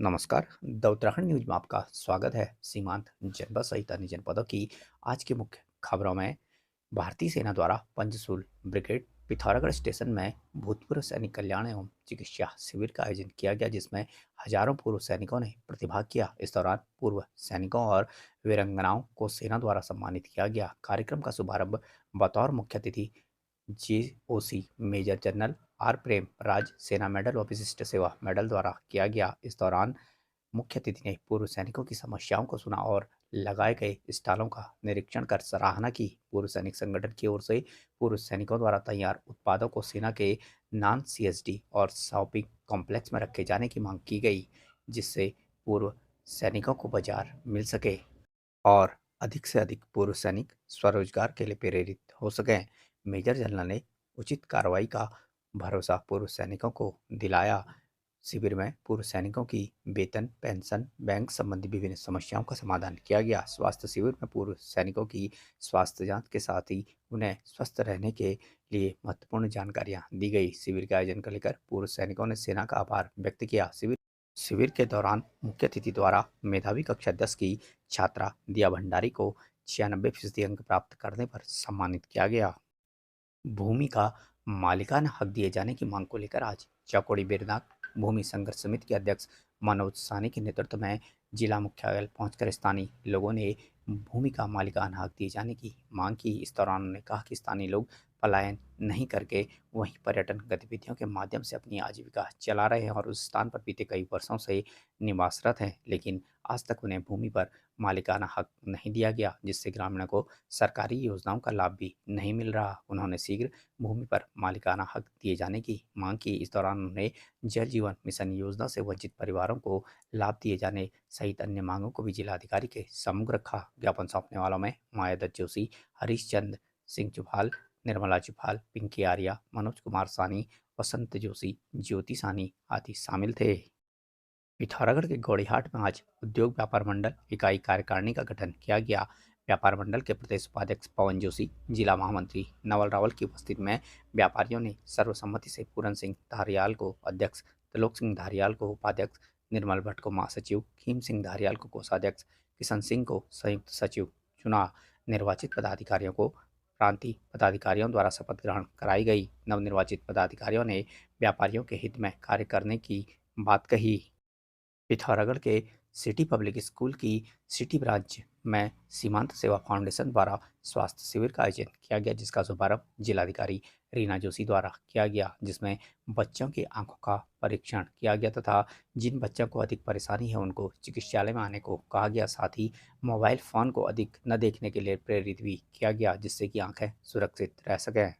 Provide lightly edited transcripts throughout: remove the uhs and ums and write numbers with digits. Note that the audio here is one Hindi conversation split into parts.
नमस्कार। द उत्तराखंड न्यूज में आपका स्वागत है। सीमांत जनपद सहित अन्य जनपदों की आज की मुख्य खबरों में भारतीय सेना द्वारा पंचसूल ब्रिगेड पिथौरागढ़ स्टेशन में भूतपूर्व सैनिक कल्याण एवं चिकित्सा शिविर का आयोजन किया गया, जिसमें हजारों पूर्व सैनिकों ने प्रतिभाग किया। इस दौरान पूर्व सैनिकों और वीरांगनाओं को सेना द्वारा सम्मानित किया गया। कार्यक्रम का शुभारंभ बतौर मुख्य अतिथि जीओसी मेजर जनरल आर प्रेम राज सेना मेडल व विशिष्ट सेवा मेडल द्वारा किया गया। इस दौरान मुख्य अतिथि ने पूर्व सैनिकों की समस्याओं को सुना और लगाए गए स्टॉलों का निरीक्षण कर सराहना की। पूर्व सैनिक संगठन की ओर से पूर्व सैनिकों द्वारा तैयार उत्पादों को सेना के नॉन सीएसडी और शॉपिंग कॉम्प्लेक्स में रखे जाने की मांग की गई, जिससे पूर्व सैनिकों को बाजार मिल सके और अधिक से अधिक पूर्व सैनिक स्वरोजगार के लिए प्रेरित हो सकें। मेजर जनरल ने उचित कार्रवाई का भरोसा पूर्व सैनिकों को दिलाया। शिविर में पूर्व सैनिकों की वेतन, पेंशन, बैंक संबंधी विभिन्न समस्याओं का समाधान किया गया। स्वास्थ्य शिविर में पूर्व सैनिकों की स्वास्थ्य जांच के साथ ही उन्हें स्वस्थ रहने के लिए महत्वपूर्ण जानकारियां दी गई। शिविर के आयोजन को लेकर पूर्व सैनिकों ने सेना का आभार व्यक्त किया। शिविर के दौरान मुख्य अतिथि द्वारा मेधावी कक्षा 10 की छात्रा दिया भंडारी को 96% अंक प्राप्त करने पर सम्मानित किया गया। भूमि का मालिकाना हक दिए जाने की मांग को लेकर आज चौकोड़ी बेरनाग भूमि संघर्ष समिति के अध्यक्ष मनोज सानी के नेतृत्व में जिला मुख्यालय पहुंचकर स्थानीय लोगों ने भूमि का मालिकाना हक दिए जाने की मांग की। इस दौरान उन्होंने कहा कि स्थानीय लोग पलायन नहीं करके वहीं पर्यटन गतिविधियों के माध्यम से अपनी आजीविका चला रहे हैं और उस स्थान पर बीते कई वर्षों से निवासरत हैं, लेकिन आज तक उन्हें भूमि पर मालिकाना हक नहीं दिया गया, जिससे ग्रामीणों को सरकारी योजनाओं का लाभ भी नहीं मिल रहा। उन्होंने शीघ्र भूमि पर मालिकाना हक दिए जाने की मांग की। इस दौरान उन्होंने जल जीवन मिशन योजना से वंचित परिवारों को लाभ दिए जाने सहित अन्य मांगों को भी जिलाधिकारी के सम्मुख रखा। ज्ञापन सौंपने वालों में माया दत्त जोशी, हरीश चंद सिंह चुफाल, निर्मला चुफाल, पिंकी आर्या, मनोज कुमार सानी, वसंत जोशी, ज्योति सानी आदि शामिल थे। पिथौरागढ़ के गौड़ीहाट में आज उद्योग व्यापार मंडल इकाई कार्यकारिणी का गठन किया गया। व्यापार मंडल के प्रदेश उपाध्यक्ष पवन जोशी, जिला महामंत्री नवल रावल की उपस्थिति में व्यापारियों ने सर्वसम्मति से पूरन सिंह धारियाल को अध्यक्ष, त्रिलोक सिंह धारियाल को उपाध्यक्ष, निर्मल भट्ट को महासचिव, खीम सिंह धारियाल को कोषाध्यक्ष, किशन सिंह को संयुक्त सचिव चुना। निर्वाचित पदाधिकारियों को प्रांतीय पदाधिकारियों द्वारा शपथ ग्रहण कराई गई। नवनिर्वाचित पदाधिकारियों ने व्यापारियों के हित में कार्य करने की बात कही। पिथौरागढ़ के सिटी पब्लिक स्कूल की सिटी ब्रांच में सीमांत सेवा फाउंडेशन द्वारा स्वास्थ्य शिविर का आयोजन किया गया, जिसका शुभारंभ जिलाधिकारी रीना जोशी द्वारा किया गया, जिसमें बच्चों की आंखों का परीक्षण किया गया तथा जिन बच्चों को अधिक परेशानी है उनको चिकित्सालय में आने को कहा गया। साथ ही मोबाइल फ़ोन को अधिक न देखने के लिए प्रेरित भी किया गया, जिससे कि आंखें सुरक्षित रह सकें।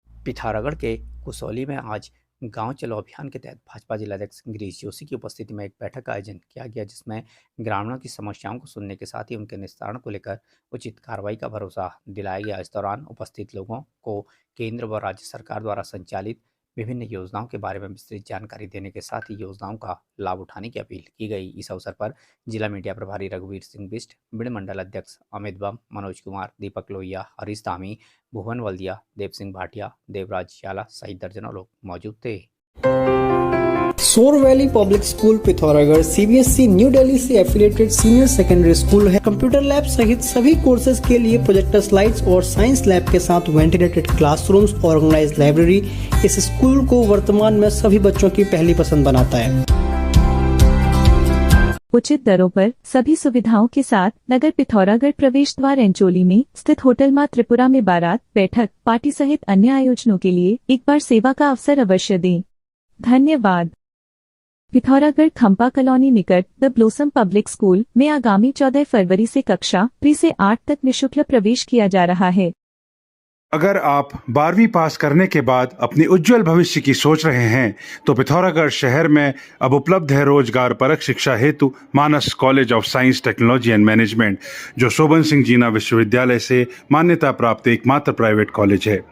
पिथौरागढ़ के कुसौली में आज गांव चलो अभियान के तहत भाजपा जिलाध्यक्ष गिरीश जोशी की उपस्थिति में एक बैठक का आयोजन किया गया, जिसमें ग्रामीणों की समस्याओं को सुनने के साथ ही उनके निस्तारण को लेकर उचित कार्रवाई का भरोसा दिलाया गया। इस दौरान उपस्थित लोगों को केंद्र व राज्य सरकार द्वारा संचालित विभिन्न योजनाओं के बारे में विस्तृत जानकारी देने के साथ ही योजनाओं का लाभ उठाने की अपील की गई। इस अवसर पर जिला मीडिया प्रभारी रघुवीर सिंह बिष्ट, बिड़ मंडल अध्यक्ष अमित बम, मनोज कुमार, दीपक लोहिया, हरीश धामी, भुवन वल्दिया, देव सिंह भाटिया, देवराज याला सहित दर्जनों लोग मौजूद थे। सोर valley public school Pithoragarh CBSE new Delhi से एफिलिएटेड सीनियर सेकेंडरी स्कूल है। कंप्यूटर लैब सहित सभी कोर्सेज के लिए प्रोजेक्टर स्लाइड्स और साइंस लैब के साथ वेंटिलेटेड क्लासरूम्स, ऑर्गेनाइज्ड लाइब्रेरी इस स्कूल को वर्तमान में सभी बच्चों की पहली पसंद बनाता है। उचित दरों पर सभी सुविधाओं के साथ नगर पिथौरागढ़ प्रवेश द्वार एंचोली में स्थित होटल मां त्रिपुरा में बारात, बैठक, पार्टी सहित अन्य आयोजनों के लिए एक बार सेवा का अवसर अवश्य दें। धन्यवाद। पिथौरागढ़ खंपा कॉलोनी निकट द ब्लोसम पब्लिक स्कूल में आगामी 14 फरवरी से कक्षा प्री से 8 तक निःशुल्क प्रवेश किया जा रहा है। अगर आप 12वीं पास करने के बाद अपनी उज्जवल भविष्य की सोच रहे हैं तो पिथौरागढ़ शहर में अब उपलब्ध है रोजगार परक शिक्षा हेतु Manas college of science, technology and management, जो शोभन सिंह जीना विश्वविद्यालय से मान्यता प्राप्त एकमात्र प्राइवेट कॉलेज है,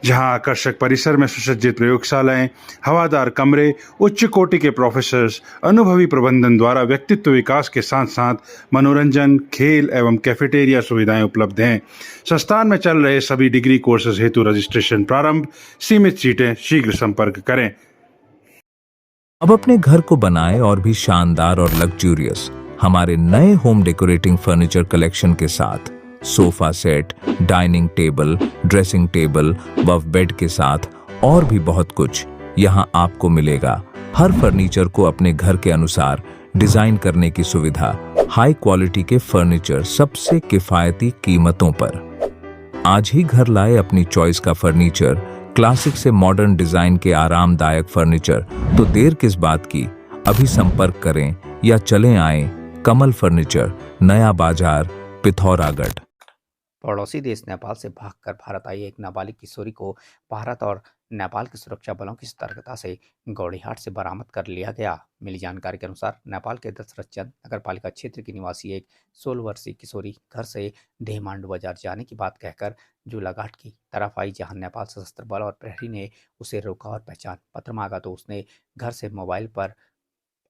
जहां आकर्षक परिसर में सुसज्जित प्रयोगशालाएं, हवादार कमरे, उच्च कोटि के प्रोफेसर्स, अनुभवी प्रबंधन द्वारा व्यक्तित्व विकास के साथ साथ मनोरंजन, खेल एवं कैफेटेरिया सुविधाएं उपलब्ध हैं। संस्थान में चल रहे सभी डिग्री कोर्सेज हेतु रजिस्ट्रेशन प्रारंभ। सीमित सीटें, शीघ्र संपर्क करें। अब अपने घर को बनाएं और भी शानदार और लग्जूरियस हमारे नए होम डेकोरेटिंग फर्नीचर कलेक्शन के साथ। Sofa set, dining table, dressing table व बेड के साथ और भी बहुत कुछ यहाँ आपको मिलेगा। हर फर्नीचर को अपने घर के अनुसार डिजाइन करने की सुविधा, हाई क्वालिटी के फर्नीचर सबसे किफायती कीमतों पर। आज ही घर लाए अपनी चॉइस का फर्नीचर, क्लासिक से मॉडर्न डिजाइन के आरामदायक फर्नीचर। तो देर किस बात की, अभी संपर्क करें या चलें आएं कमल फर्नीचर, नया बाजार, पिथौरागढ़। पड़ोसी देश नेपाल से भागकर भारत आई एक नाबालिग किशोरी को भारत और नेपाल की सुरक्षा बलों की सतर्कता से गौड़ीहाट से बरामद कर लिया गया। मिली जानकारी के अनुसार नेपाल के दशरथचंद नगर पालिका क्षेत्र की निवासी एक 16 वर्षीय किशोरी घर से देहमांडू बाजार जाने की बात कहकर झूलाघाट की तरफ आई, जहां नेपाल सशस्त्र बल और प्रहरी ने उसे रोका और पहचान पत्र मांगा तो उसने घर से मोबाइल पर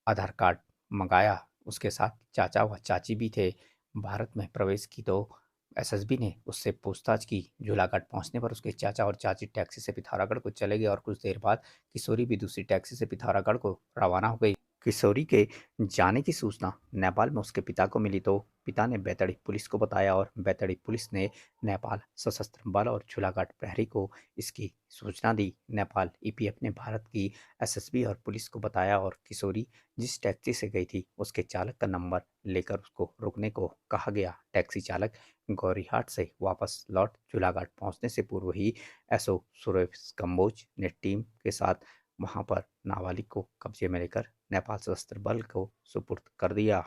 आधार कार्ड मंगाया। उसके साथ चाचा व चाची भी थे। भारत में प्रवेश की तो एसएसबी ने उससे पूछताछ की। झूलाघाट पहुंचने पर उसके चाचा और चाची टैक्सी से पिथौरागढ़ को चले गए और कुछ देर बाद किशोरी भी दूसरी टैक्सी से पिथौरागढ़ को रवाना हो गई। किशोरी के जाने की सूचना नेपाल में उसके पिता को मिली तो पिता ने बैतडी पुलिस को बताया और बैतडी पुलिस ने नेपाल सशस्त्र बल और झूलाघाट प्रहरी को इसकी सूचना दी। नेपाल ईपीएफ ने भारत की एसएसबी और पुलिस को बताया और किशोरी जिस टैक्सी से गई थी उसके चालक का नंबर लेकर उसको रुकने को कहा गया। टैक्सी चालक गौरीहाट से वापस लौट झूलाघाट पहुंचने से पूर्व ही एसओ सुरेश कंबोज ने टीम के साथ वहां पर नाबालिग को कब्जे में लेकर नेपाल सशस्त्र बल को सुपुर्द कर दिया।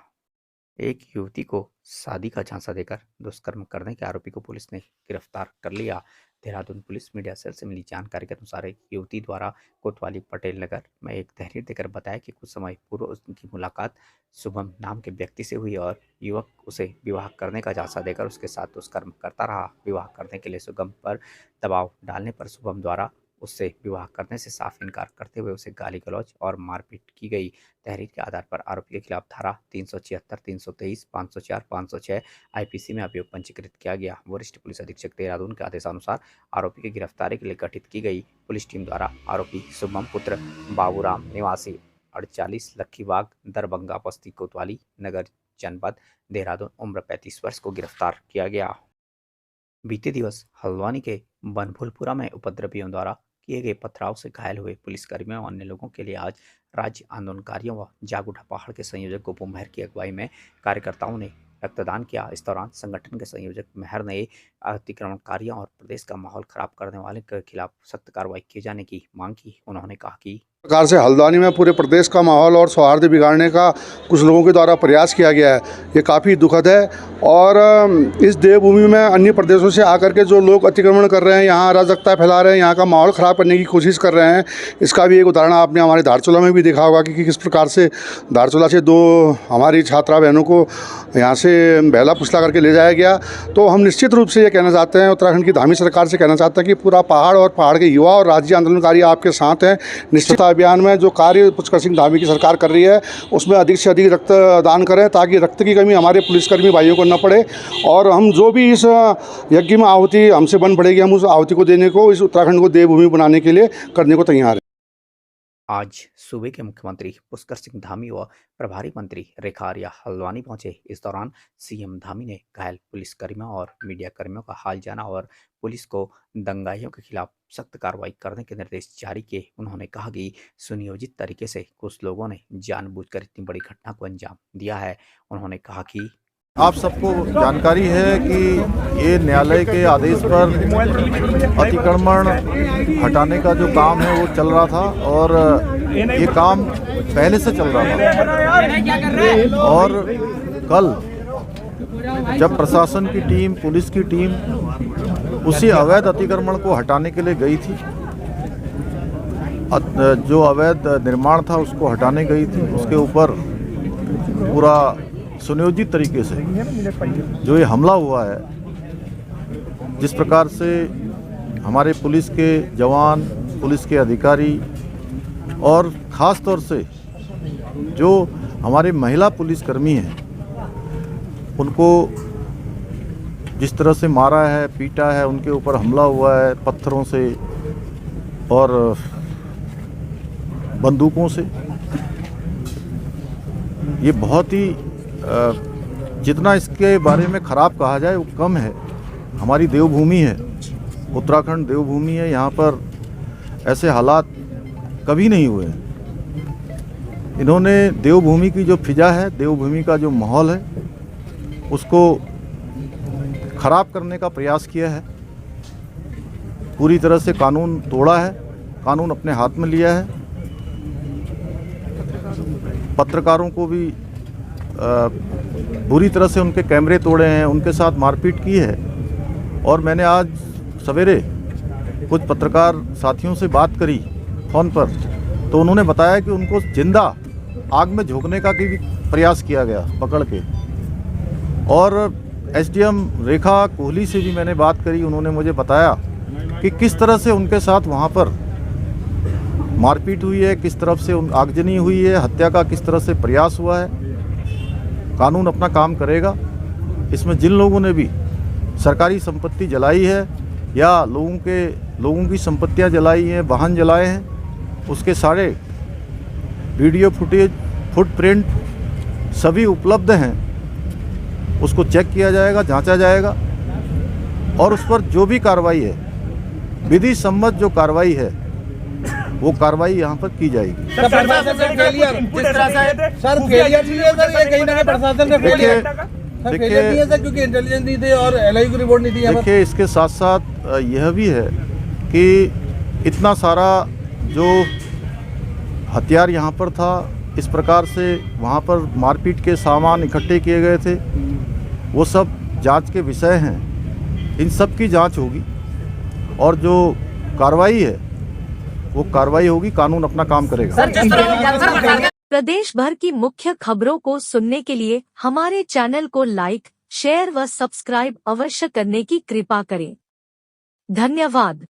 एक युवती को शादी का झांसा देकर दुष्कर्म करने के आरोपी को पुलिस ने गिरफ्तार कर लिया। देहरादून पुलिस मीडिया सेल से मिली जानकारी के अनुसार एक युवती द्वारा कोतवाली पटेल नगर में एक तहरीर देकर बताया कि कुछ समय पूर्व उनकी मुलाकात शुभम नाम के व्यक्ति से हुई और युवक उसे विवाह करने का झांसा देकर उसके साथ दुष्कर्म करता रहा। विवाह करने के लिए शुभम पर दबाव डालने पर शुभम द्वारा उससे विवाह करने से साफ इनकार करते हुए उसे गाली गलौज और मारपीट की गई। तहरीर के आधार पर आरोपी के खिलाफ धारा 376, 323, 504, 506 आईपीसी में अभियोग पंजीकृत किया गया। वरिष्ठ पुलिस अधीक्षक देहरादून के आदेशानुसार आरोपी की गिरफ्तारी के लिए गठित की गई पुलिस टीम द्वारा आरोपी शुभम पुत्र बाबूराम निवासी 48 लक्खीबाग दरभंगा बस्ती कोतवाली नगर जनपद देहरादून उम्र 35 वर्ष को गिरफ्तार किया गया। बीते दिवस हल्द्वानी के बनभूलपुरा में उपद्रवियों द्वारा किए गए पथराव से घायल हुए पुलिसकर्मियों और अन्य लोगों के लिए आज राज्य आंदोलनकारियों व जागूढ़ा पहाड़ के संयोजक गोपू मेहर की अगुवाई में कार्यकर्ताओं ने रक्तदान किया। इस दौरान संगठन के संयोजक मेहर ने अतिक्रमणकारियों और प्रदेश का माहौल खराब करने वाले के खिलाफ सख्त कार्रवाई किए जाने की मांग की। उन्होंने कहा कि प्रकार से हल्द्वानी में पूरे प्रदेश का माहौल और सौहार्द बिगाड़ने का कुछ लोगों के द्वारा प्रयास किया गया है, ये काफ़ी दुखद है। और इस देवभूमि में अन्य प्रदेशों से आकर के जो लोग अतिक्रमण कर रहे हैं, यहाँ अराजकता फैला रहे हैं, यहाँ का माहौल ख़राब करने की कोशिश कर रहे हैं, इसका भी एक उदाहरण आपने हमारे धारचूला में भी देखा होगा कि किस प्रकार से धारचूला से 2 हमारी छात्रा बहनों को यहाँ से बहला फुसला करके ले जाया गया। तो हम निश्चित रूप से ये कहना चाहते हैं, उत्तराखंड की धामी सरकार से कहना चाहते हैं कि पूरा पहाड़ और पहाड़ के युवा और राज्य आंदोलनकारी आपके साथ हैं। निश्चित अभियान में जो कार्य पुष्कर सिंह धामी की सरकार कर रही है उसमें अधिक से अधिक रक्तदान करें ताकि रक्त की कमी हमारे पुलिसकर्मी भाइयों को न पड़े। और हम जो भी इस यज्ञ में आहुति हमसे बन पड़ेगी, हम उस आहुति को देने को, इस उत्तराखंड को देवभूमि बनाने के लिए करने को तैयार हैं। आज सूबे के मुख्यमंत्री पुष्कर सिंह धामी व प्रभारी मंत्री रेखा आर्या हल्द्वानी पहुंचे। इस दौरान सीएम धामी ने घायल पुलिसकर्मियों और मीडिया कर्मियों का हाल जाना और पुलिस को दंगाइयों के खिलाफ सख्त कार्रवाई करने के निर्देश जारी किए। उन्होंने कहा कि सुनियोजित तरीके से कुछ लोगों ने जानबूझकर इतनी बड़ी घटना को अंजाम दिया है। उन्होंने कहा कि आप सबको जानकारी है कि ये न्यायालय के आदेश पर अतिक्रमण हटाने का जो काम है वो चल रहा था और ये काम पहले से चल रहा था। और कल जब प्रशासन की टीम, पुलिस की टीम उसी अवैध अतिक्रमण को हटाने के लिए गई थी, जो अवैध निर्माण था उसको हटाने गई थी, उसके ऊपर पूरा सुनियोजित तरीके से जो ये हमला हुआ है, जिस प्रकार से हमारे पुलिस के जवान, पुलिस के अधिकारी और ख़ास तौर से जो हमारे महिला पुलिसकर्मी हैं उनको जिस तरह से मारा है, पीटा है, उनके ऊपर हमला हुआ है पत्थरों से और बंदूकों से, ये बहुत ही जितना इसके बारे में ख़राब कहा जाए वो कम है। हमारी देवभूमि है, उत्तराखंड देवभूमि है, यहाँ पर ऐसे हालात कभी नहीं हुए हैं। इन्होंने देवभूमि की जो फिजा है, देवभूमि का जो माहौल है, उसको ख़राब करने का प्रयास किया है। पूरी तरह से कानून तोड़ा है, कानून अपने हाथ में लिया है। पत्रकारों को भी बुरी तरह से उनके कैमरे तोड़े हैं, उनके साथ मारपीट की है। और मैंने आज सवेरे कुछ पत्रकार साथियों से बात करी फ़ोन पर, तो उन्होंने बताया कि उनको जिंदा आग में झोंकने का भी प्रयास किया गया पकड़ के। और एसडीएम रेखा कोहली से भी मैंने बात करी, उन्होंने मुझे बताया कि किस तरह से उनके साथ वहाँ पर मारपीट हुई है, किस तरफ से आगजनी हुई है, हत्या का किस तरह से प्रयास हुआ है। कानून अपना काम करेगा। इसमें जिन लोगों ने भी सरकारी संपत्ति जलाई है या लोगों की संपत्तियां जलाई हैं, वाहन जलाए हैं, उसके सारे वीडियो फुटेज, फुटप्रिंट सभी उपलब्ध हैं। उसको चेक किया जाएगा, जांचा जाएगा और उस पर जो भी कार्रवाई है, विधि सम्मत जो कार्रवाई है, वो कार्रवाई यहाँ पर की जाएगी। क्योंकि इंटेलिजेंस नहीं थे और एलआई की रिपोर्ट नहीं थी। देखिए, इसके साथ साथ यह भी है कि इतना सारा जो हथियार यहाँ पर था, इस प्रकार से वहाँ पर मारपीट के सामान इकट्ठे किए गए थे, वो सब जांच के विषय हैं। इन सब की जांच होगी और जो कार्रवाई है वो कार्रवाई होगी। कानून अपना काम करेगा। प्रदेश भर की मुख्य खबरों को सुनने के लिए हमारे चैनल को लाइक, शेयर व सब्सक्राइब अवश्य करने की कृपा करें। धन्यवाद।